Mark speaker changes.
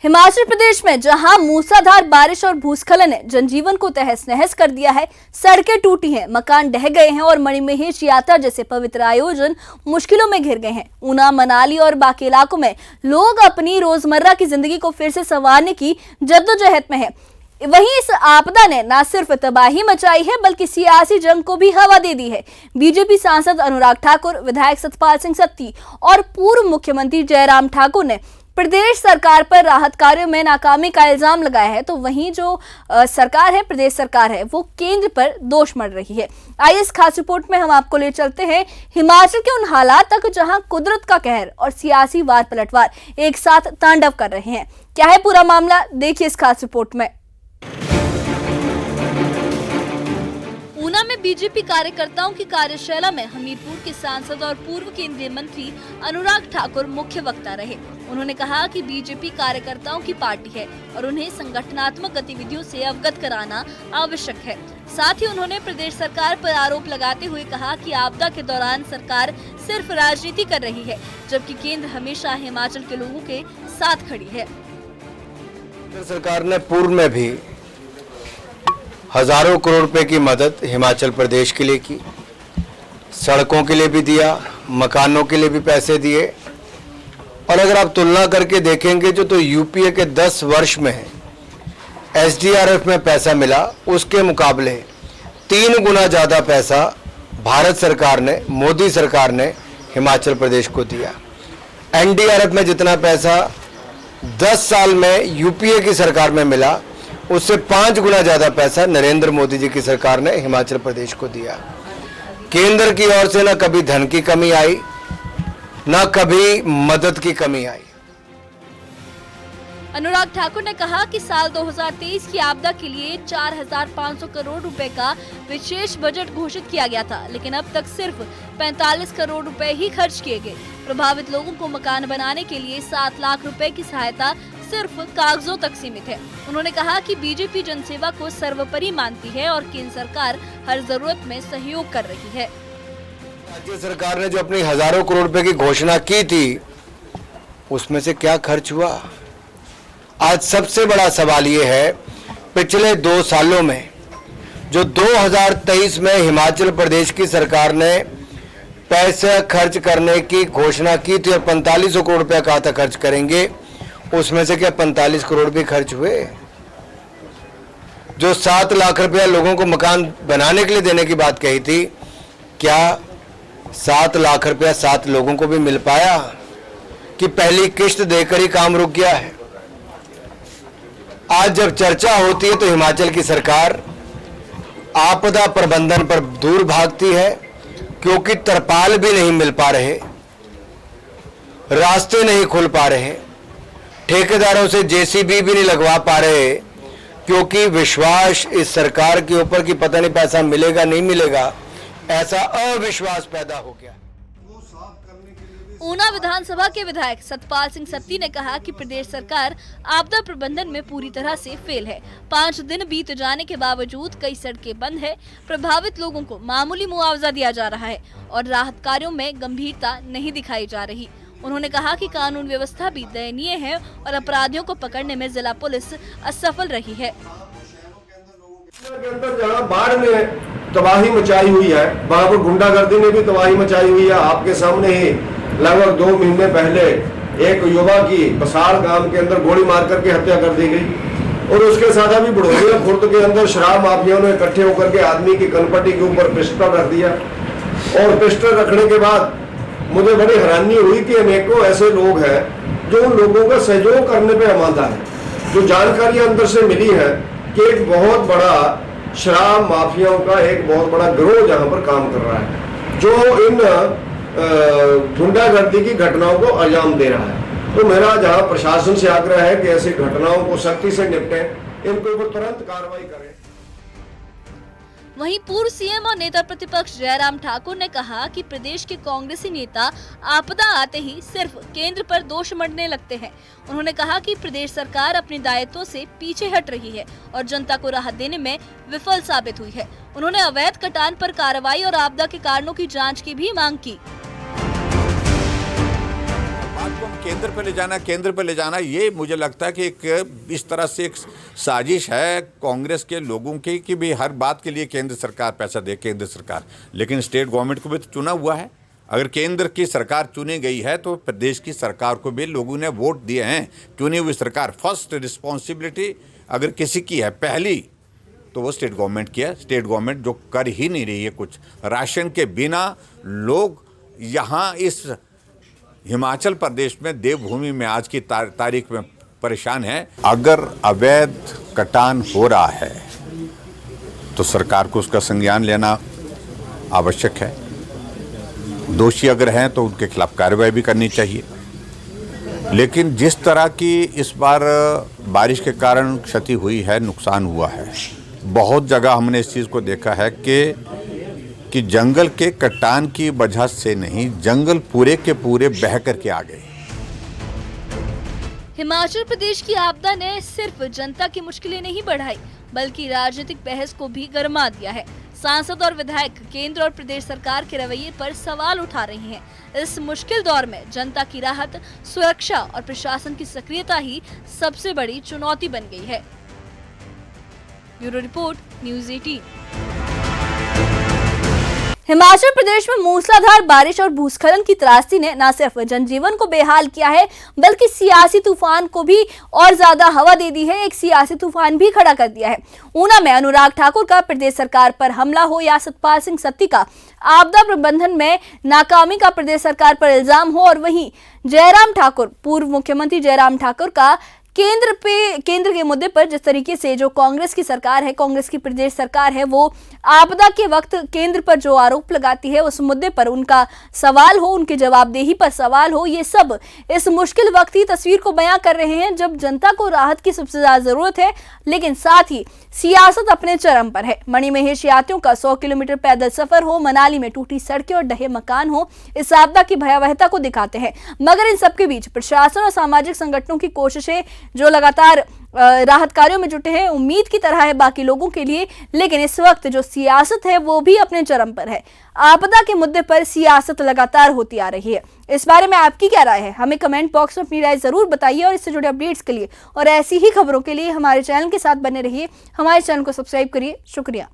Speaker 1: हिमाचल प्रदेश में जहां मूसलाधार बारिश और भूस्खलन ने जनजीवन को तहस नहस कर दिया है, सड़कें टूटी हैं, मकान ढह गए हैं और मणिमहेश यात्रा जैसे पवित्र आयोजन मुश्किलों में घिर गए हैं। ऊना, मनाली और बाकी इलाकों में लोग अपनी रोजमर्रा की जिंदगी को फिर से संवारने की जद्दोजहद में है। वहीं इस आपदा ने न सिर्फ तबाही मचाई है बल्कि सियासी जंग को भी हवा दे दी है। बीजेपी सांसद अनुराग ठाकुर, विधायक सतपाल सिंह सत्ती और पूर्व मुख्यमंत्री जयराम ठाकुर ने प्रदेश सरकार पर राहत कार्यों में नाकामी का इल्जाम लगाया है, तो वहीं जो सरकार है, प्रदेश सरकार है, वो केंद्र पर दोष मढ़ रही है। आइए इस खास रिपोर्ट में हम आपको ले चलते हैं हिमाचल के उन हालात तक जहां कुदरत का कहर और सियासी वार पलटवार एक साथ तांडव कर रहे हैं। क्या है पूरा मामला, देखिए इस खास रिपोर्ट में। ऊना में बीजेपी कार्यकर्ताओं की कार्यशाला में हमीरपुर के सांसद और पूर्व केंद्रीय मंत्री अनुराग ठाकुर मुख्य वक्ता रहे। उन्होंने कहा कि बीजेपी कार्यकर्ताओं की पार्टी है और उन्हें संगठनात्मक गतिविधियों से अवगत कराना आवश्यक है। साथ ही उन्होंने प्रदेश सरकार पर आरोप लगाते हुए कहा कि आपदा के दौरान सरकार सिर्फ राजनीति कर रही है, जबकि केंद्र हमेशा हिमाचल के लोगों के साथ खड़ी है।
Speaker 2: सरकार ने पूर्व में भी हजारों करोड़ रुपए की मदद हिमाचल प्रदेश के लिए की, सड़कों के लिए भी दिया, मकानों के लिए भी पैसे दिए। और अगर आप तुलना करके देखेंगे तो यूपीए के 10 वर्ष में एसडीआरएफ में पैसा मिला, उसके मुकाबले 3 गुना ज़्यादा पैसा भारत सरकार ने, मोदी सरकार ने हिमाचल प्रदेश को दिया। एनडीआरएफ में जितना पैसा 10 साल में यूपीए की सरकार में मिला, उससे 5 गुना ज्यादा पैसा नरेंद्र मोदी जी की सरकार ने हिमाचल प्रदेश को दिया। केंद्र की ओर से न कभी धन की कमी आई, न कभी मदद की कमी आई।
Speaker 1: अनुराग ठाकुर ने कहा कि साल 2023 की आपदा के लिए 4,500 करोड़ रुपए का विशेष बजट घोषित किया गया था, लेकिन अब तक सिर्फ 45 करोड़ रुपए ही खर्च किए गए। प्रभावित लोगों को मकान बनाने के लिए 7 लाख रुपए की सहायता सिर्फ कागजों तक सीमित है। उन्होंने कहा कि बीजेपी जनसेवा को सर्वोपरि मानती है और केंद्र सरकार हर जरूरत में सहयोग कर रही है।
Speaker 2: राज्य सरकार ने जो अपनी हजारों करोड़ रुपए की घोषणा की थी, उसमें से क्या खर्च हुआ? आज सबसे बड़ा सवाल ये है, पिछले 2 सालों में जो 2023 में हिमाचल प्रदेश की सरकार ने पैसे खर्च करने की घोषणा की थी और 4500 करोड़ रुपया कहा था खर्च करेंगे, उसमें से क्या 45 करोड़ भी खर्च हुए? जो 7 लाख रुपया लोगों को मकान बनाने के लिए देने की बात कही थी, क्या 7 लाख रुपया 7 लोगों को भी मिल पाया कि पहली किश्त देकर ही काम रुक गया है? आज जब चर्चा होती है तो हिमाचल की सरकार आपदा प्रबंधन पर दूर भागती है, क्योंकि तरपाल भी नहीं मिल पा रहे, रास्ते नहीं खुल पा रहे, ठेकेदारों से जेसीबी भी नहीं लगवा पा रहे, क्योंकि विश्वास इस सरकार के ऊपर कि पता नहीं पैसा मिलेगा नहीं मिलेगा, ऐसा अविश्वास पैदा हो गया।
Speaker 1: ऊना विधानसभा के विधायक सतपाल सिंह सत्ती ने कहा कि प्रदेश सरकार आपदा प्रबंधन में पूरी तरह से फेल है। 5 दिन बीत जाने के बावजूद कई सड़कें बंद है, प्रभावित लोगों को मामूली मुआवजा दिया जा रहा है और राहत कार्यों में गंभीरता नहीं दिखाई जा रही। उन्होंने कहा कि कानून व्यवस्था भी दयनीय है और अपराधियों को पकड़ने में जिला पुलिस असफल रही है।
Speaker 3: जहाँ बाढ़ में तबाही मचाई हुई है, वहाँ पर गुंडागर्दी ने भी तबाही मचाई हुई है। आपके सामने ही लगभग 2 महीने पहले एक युवा की बसाड़ गांव के अंदर गोली मार करके हत्या कर दी गई और उसके साथ अभी बड़ोलिया खुर्द के अंदर शराब माफियाओं ने इकट्ठे होकर के आदमी की कनपट्टी के ऊपर पिस्टल रख दिया और पिस्टल रखने के बाद मुझे बड़ी हैरानी हुई कि अनेकों ऐसे लोग हैं जो उन लोगों का सहयोग करने पे आमादा है। जो जानकारी अंदर से मिली है कि एक बहुत बड़ा शराब माफियाओं का एक बहुत बड़ा गिरोह जहां पर काम कर रहा है, जो इन गुंडागर्दी की घटनाओं को अंजाम दे रहा है। तो मेरा जहां प्रशासन से आग्रह है कि ऐसी घटनाओं को सख्ती से निपटें, इनके ऊपर तुरंत कार्रवाई करें।
Speaker 1: वहीं पूर्व सीएम और नेता प्रतिपक्ष जयराम ठाकुर ने कहा कि प्रदेश के कांग्रेसी नेता आपदा आते ही सिर्फ केंद्र पर दोष मढ़ने लगते हैं। उन्होंने कहा कि प्रदेश सरकार अपने दायित्वों से पीछे हट रही है और जनता को राहत देने में विफल साबित हुई है। उन्होंने अवैध कटान पर कार्रवाई और आपदा के कारणों की जांच की भी मांग की।
Speaker 4: केंद्र पे ले जाना, ये मुझे लगता है कि एक इस तरह से एक साजिश है कांग्रेस के लोगों की कि भी हर बात के लिए केंद्र सरकार पैसा दे, केंद्र सरकार। लेकिन स्टेट गवर्नमेंट को भी तो चुना हुआ है। अगर केंद्र की सरकार चुनी गई है तो प्रदेश की सरकार को भी लोगों ने वोट दिए हैं। चुनी हुई सरकार, फर्स्ट रिस्पॉन्सिबिलिटी अगर किसी की है पहली तो वो स्टेट गवर्नमेंट की है। स्टेट गवर्नमेंट जो कर ही नहीं रही है कुछ। राशन के बिना लोग यहाँ इस हिमाचल प्रदेश में देवभूमि में आज की तारीख में परेशान है। अगर अवैध कटान हो रहा है तो सरकार को उसका संज्ञान लेना आवश्यक है। दोषी अगर हैं तो उनके खिलाफ कार्रवाई भी करनी चाहिए। लेकिन जिस तरह की इस बार बारिश के कारण क्षति हुई है, नुकसान हुआ है, बहुत जगह हमने इस चीज़ को देखा है कि जंगल के कटान की वजह से नहीं, जंगल पूरे के पूरे बह करके आ गए।
Speaker 1: हिमाचल प्रदेश की आपदा ने सिर्फ जनता की मुश्किलें नहीं बढ़ाई बल्कि राजनीतिक बहस को भी गरमा दिया है। सांसद और विधायक केंद्र और प्रदेश सरकार के रवैये पर सवाल उठा रहे हैं। इस मुश्किल दौर में जनता की राहत, सुरक्षा और प्रशासन की सक्रियता ही सबसे बड़ी चुनौती बन गई है। Bureau report, news 18। Himachal Pradesh में मूसलाधार बारिश और भूस्खलन की त्रासदी ने न सिर्फ जनजीवन को बेहाल किया है बल्कि सियासी तूफान को भी और ज्यादा हवा दे दी है। एक सियासी तूफान भी खड़ा कर दिया है। ऊना में अनुराग ठाकुर का प्रदेश सरकार पर हमला हो या सतपाल सिंह सत्ती का आपदा प्रबंधन में नाकामी का प्रदेश सरकार पर इल्जाम हो, और वहीं जयराम ठाकुर, पूर्व मुख्यमंत्री जयराम ठाकुर का केंद्र के मुद्दे पर जिस तरीके से जो कांग्रेस की सरकार है, कांग्रेस की प्रदेश सरकार है, वो आपदा के वक्त केंद्र पर जो आरोप लगाती है उस मुद्दे पर उनका सवाल हो, उनकी जवाबदेही पर सवाल हो, ये सब इस मुश्किल वक्त की तस्वीर को बयां कर रहे हैं जब जनता को राहत की सबसे ज्यादा जरूरत है। लेकिन साथ ही सियासत अपने चरम पर है। मणिमहेश यात्रियों का 100 किलोमीटर पैदल सफर हो, मनाली में टूटी सड़कें और ढहे मकान हो, इस आपदा की भयावहता को दिखाते हैं। मगर इन सबके बीच प्रशासन और सामाजिक संगठनों की कोशिशें जो लगातार राहत कार्यों में जुटे हैं, उम्मीद की तरह है बाकी लोगों के लिए। लेकिन इस वक्त जो सियासत है वो भी अपने चरम पर है। आपदा के मुद्दे पर सियासत लगातार होती आ रही है। इस बारे में आपकी क्या राय है? हमें कमेंट बॉक्स में अपनी राय जरूर बताइए और इससे जुड़े अपडेट्स के लिए और ऐसी ही खबरों के लिए हमारे चैनल के साथ बने रहिए। हमारे चैनल को सब्सक्राइब करिए। शुक्रिया।